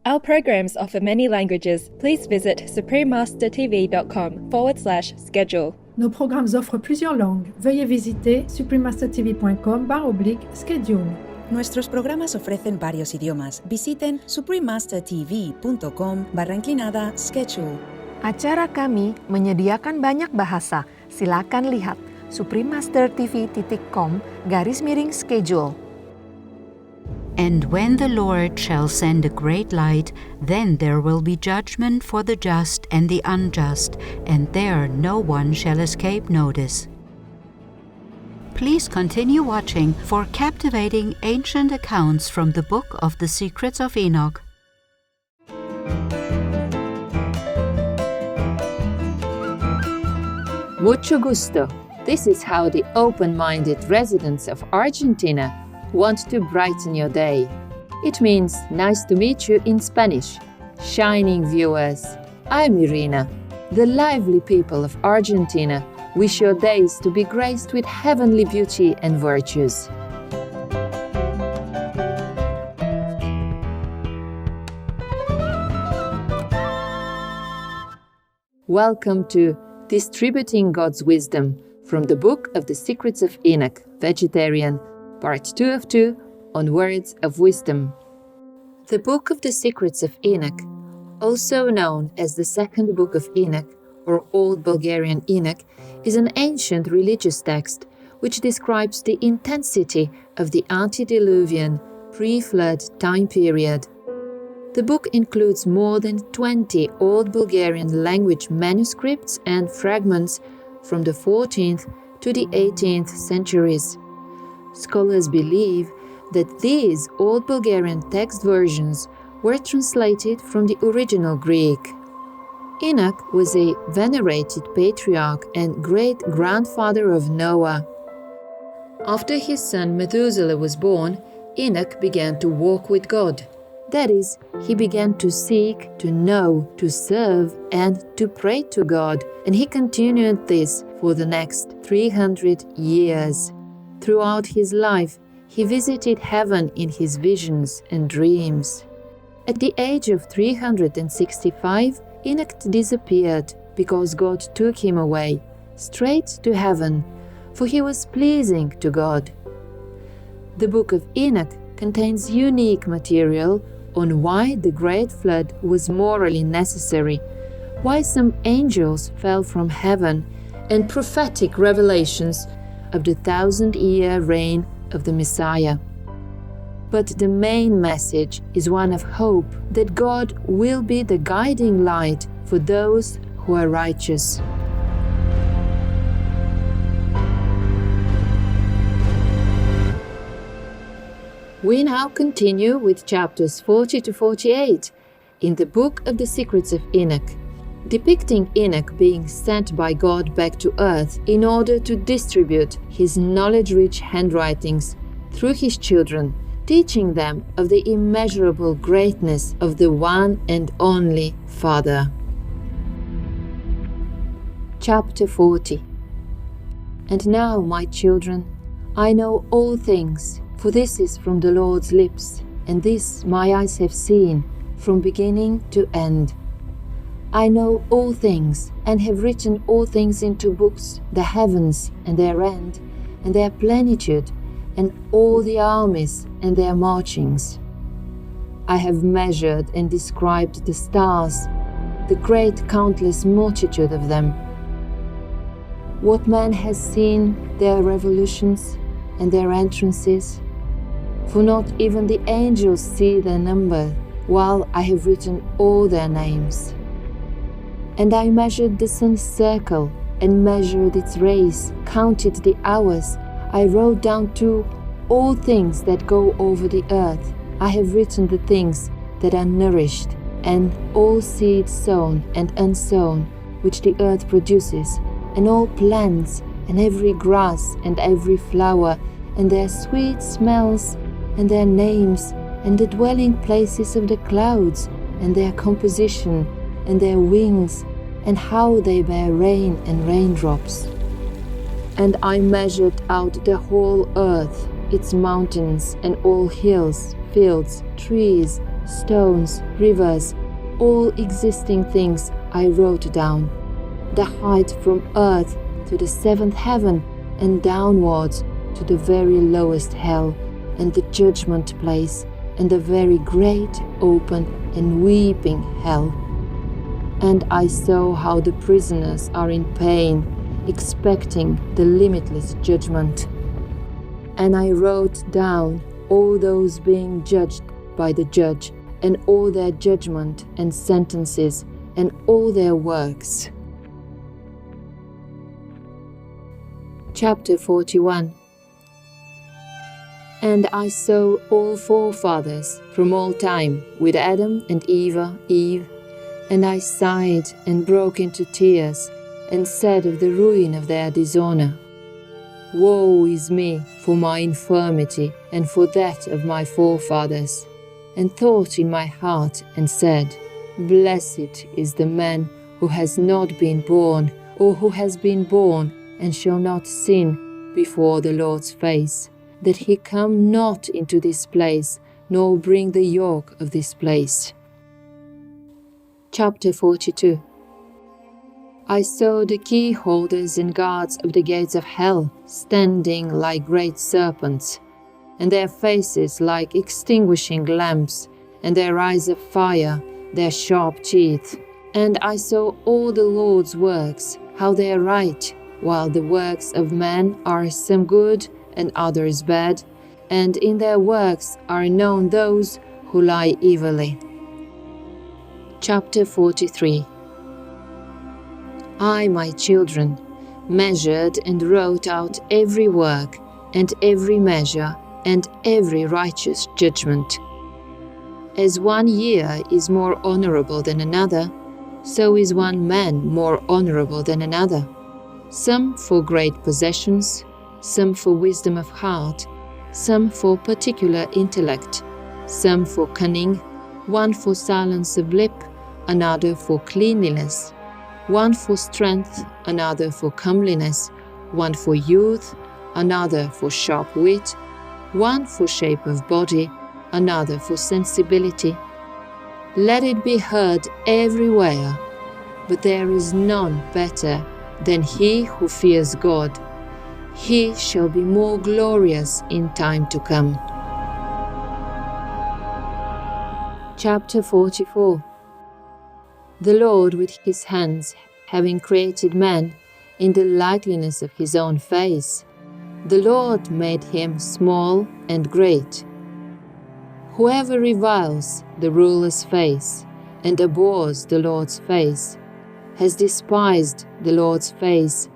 Our programs offer many languages. Please visit suprememastertv.com/schedule. Nos programmes offrent plusieurs langues. Veuillez visiter suprememastertv.com/schedule. Nuestros programas ofrecen varios idiomas. Visiten suprememastertv.com/schedule. Acara kami menyediakan banyak bahasa. Silakan lihat suprememastertv.com/schedule. And when the Lord shall send a great light, then there will be judgment for the just and the unjust, and there no one shall escape notice. Please continue watching for captivating ancient accounts from the book of the Secrets of Enoch. Mucho gusto. This is how the open-minded residents of Argentina want to brighten your day. It means nice to meet you in Spanish. Shining viewers, I'm Irina. The lively people of Argentina wish your days to be graced with heavenly beauty and virtues. Welcome to Distributing God's Wisdom from the book of the Secrets of Enoch, Vegetarian, Part 2 of 2, on Words of Wisdom. The Book of the Secrets of Enoch, also known as the Second Book of Enoch or Old Bulgarian Enoch, is an ancient religious text which describes the intensity of the antediluvian, pre-flood time period. The book includes more than 20 Old Bulgarian language manuscripts and fragments from the 14th to the 18th centuries. Scholars believe that these Old Bulgarian text versions were translated from the original Greek. Enoch was a venerated patriarch and great-grandfather of Noah. After his son Methuselah was born, Enoch began to walk with God. That is, he began to seek, to know, to serve, and to pray to God, and he continued this for the next 300 years. Throughout his life, he visited heaven in his visions and dreams. At the age of 365, Enoch disappeared because God took him away, straight to heaven, for he was pleasing to God. The Book of Enoch contains unique material on why the Great Flood was morally necessary, why some angels fell from heaven, and prophetic revelations of the 1,000-year reign of the Messiah. But the main message is one of hope that God will be the guiding light for those who are righteous. We now continue with chapters 40 to 48 in the Book of the Secrets of Enoch, depicting Enoch being sent by God back to earth in order to distribute his knowledge-rich handwritings through his children, teaching them of the immeasurable greatness of the one and only Father. Chapter 40. And now, my children, I know all things, for this is from the Lord's lips, and this my eyes have seen, from beginning to end. I know all things, and have written all things into books, the heavens and their end, and their plenitude, and all the armies and their marchings. I have measured and described the stars, the great countless multitude of them. What man has seen their revolutions and their entrances? For not even the angels see their number, while I have written all their names. And I measured the sun's circle, and measured its rays, counted the hours. I wrote down too all things that go over the earth. I have written the things that are nourished, and all seed sown and unsown, which the earth produces, and all plants, and every grass, and every flower, and their sweet smells, and their names, and the dwelling places of the clouds, and their composition, and their wings, and how they bear rain and raindrops. And I measured out the whole earth, its mountains, and all hills, fields, trees, stones, rivers, all existing things I wrote down. The height from earth to the seventh heaven and downwards to the very lowest hell, and the judgment place, and the very great, open, and weeping hell. And I saw how the prisoners are in pain, expecting the limitless judgment. And I wrote down all those being judged by the judge, and all their judgment and sentences, and all their works. Chapter 41. And I saw all forefathers from all time, with Adam and Eve, and I sighed and broke into tears, and said of the ruin of their dishonor, Woe is me for my infirmity, and for that of my forefathers. And thought in my heart, and said, Blessed is the man who has not been born, or who has been born, and shall not sin before the Lord's face, that he come not into this place, nor bring the yoke of this place. Chapter 42. I saw the key holders and guards of the gates of hell standing like great serpents, and their faces like extinguishing lamps, and their eyes of fire, their sharp teeth. And I saw all the Lord's works, how they are right, while the works of men are some good and others bad, and in their works are known those who lie evilly. Chapter 43. I, my children, measured and wrote out every work, and every measure, and every righteous judgment. As one year is more honorable than another, so is one man more honorable than another. Some for great possessions, some for wisdom of heart, some for particular intellect, some for cunning, one for silence of lip, another for cleanliness, one for strength, another for comeliness, one for youth, another for sharp wit, one for shape of body, another for sensibility. Let it be heard everywhere, but there is none better than he who fears God. He shall be more glorious in time to come. Chapter 44. The Lord with his hands, having created man in the likeness of his own face, the Lord made him small and great. Whoever reviles the ruler's face and abhors the Lord's face has despised the Lord's face,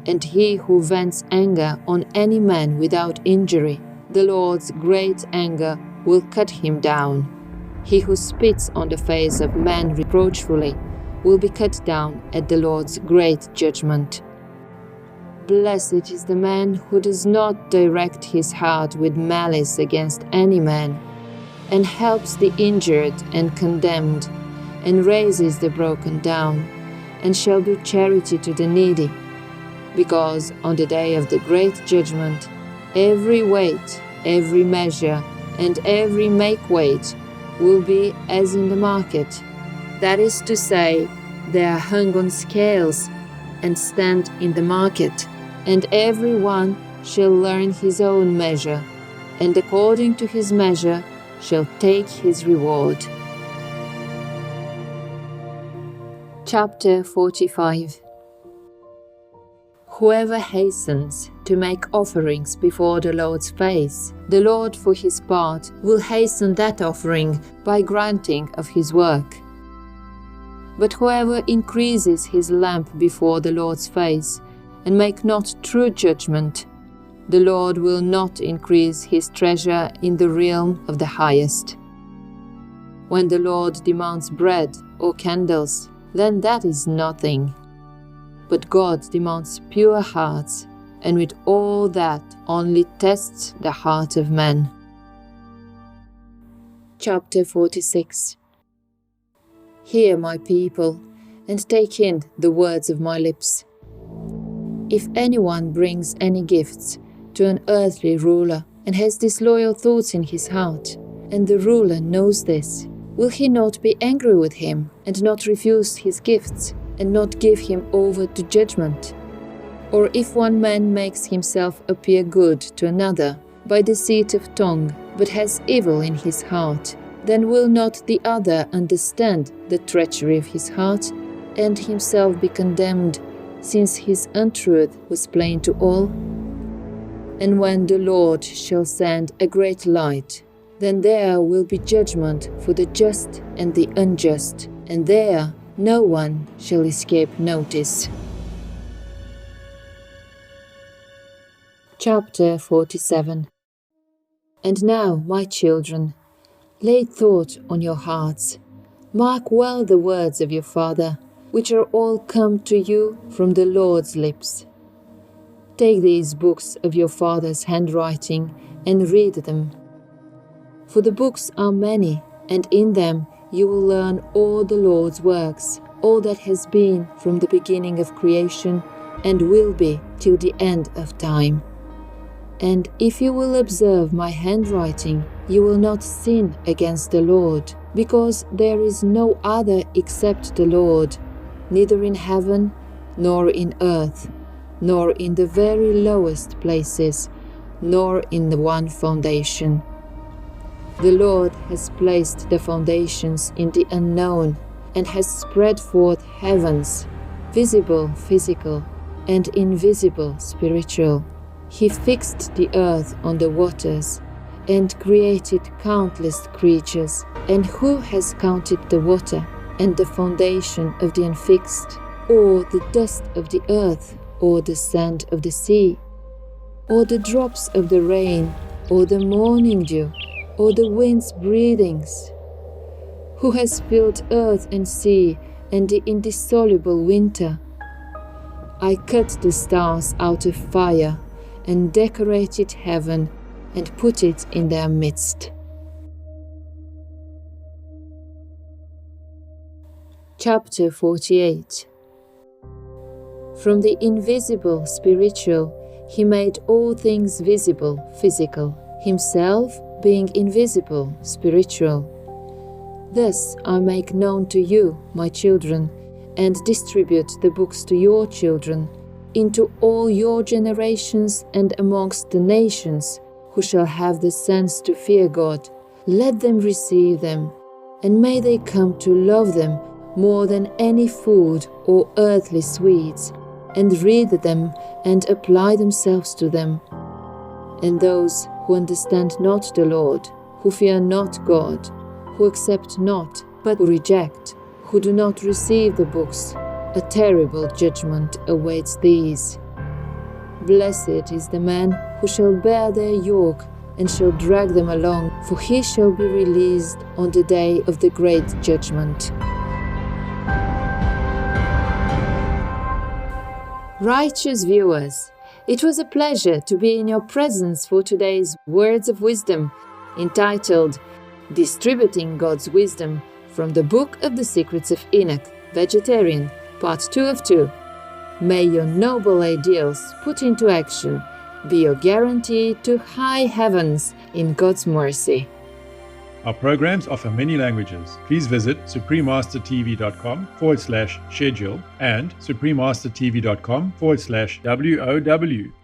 and he who vents anger on any man without injury, the Lord's great anger will cut him down. He who spits on the face of man reproachfully will be cut down at the Lord's great judgment. Blessed is the man who does not direct his heart with malice against any man, and helps the injured and condemned, and raises the broken down, and shall do charity to the needy. Because on the day of the great judgment, every weight, every measure, and every make weight will be as in the market. That is to say, they are hung on scales and stand in the market, and every one shall learn his own measure, and according to his measure shall take his reward. Chapter 45. Whoever hastens to make offerings before the Lord's face, the Lord for his part will hasten that offering by granting of his work. But whoever increases his lamp before the Lord's face, and make not true judgment, the Lord will not increase his treasure in the realm of the highest. When the Lord demands bread or candles, then that is nothing. But God demands pure hearts, and with all that only tests the heart of man. Chapter 46. Hear, my people, and take in the words of my lips. If anyone brings any gifts to an earthly ruler, and has disloyal thoughts in his heart, and the ruler knows this, Will he not be angry with him, and not refuse his gifts, and not give him over to judgment? Or if one man makes himself appear good to another by deceit of tongue, but has evil in his heart, then will not the other understand the treachery of his heart, and himself be condemned, since his untruth was plain to all? And when the Lord shall send a great light, then there will be judgment for the just and the unjust, and there no one shall escape notice. Chapter 47. And now, my children, lay thought on your hearts. Mark well the words of your Father, which are all come to you from the Lord's lips. Take these books of your Father's handwriting and read them. For the books are many, and in them you will learn all the Lord's works, all that has been from the beginning of creation, and will be till the end of time. And if you will observe my handwriting, you will not sin against the Lord, because there is no other except the Lord, neither in heaven, nor in earth, nor in the very lowest places, nor in the one foundation. The Lord has placed the foundations in the unknown, and has spread forth heavens, visible physical, and invisible spiritual. He fixed the earth on the waters, and created countless creatures. And who has counted the water, and the foundation of the unfixed, or the dust of the earth, or the sand of the sea, or the drops of the rain, or the morning dew, or the wind's breathings? Who has filled earth and sea, and the indissoluble winter? I cut the stars out of fire, and decorated heaven, and put it in their midst. Chapter 48. From the invisible spiritual, he made all things visible physical, himself being invisible spiritual. Thus I make known to you, my children, and distribute the books to your children, into all your generations and amongst the nations, who shall have the sense to fear God. Let them receive them, and may they come to love them more than any food or earthly sweets, and read them and apply themselves to them. And those who understand not the Lord, who fear not God, who accept not, but who reject, who do not receive the books, a terrible judgment awaits these. Blessed is the man who shall bear their yoke and shall drag them along, for he shall be released on the day of the great judgment. Righteous viewers, it was a pleasure to be in your presence for today's Words of Wisdom, entitled Distributing God's Wisdom from the Book of the Secrets of Enoch, Vegetarian, Part 2 of 2. May your noble ideals put into action be your guarantee to high heavens in God's mercy. Our programs offer many languages. Please visit suprememastertv.com/schedule and suprememastertv.com/WOW.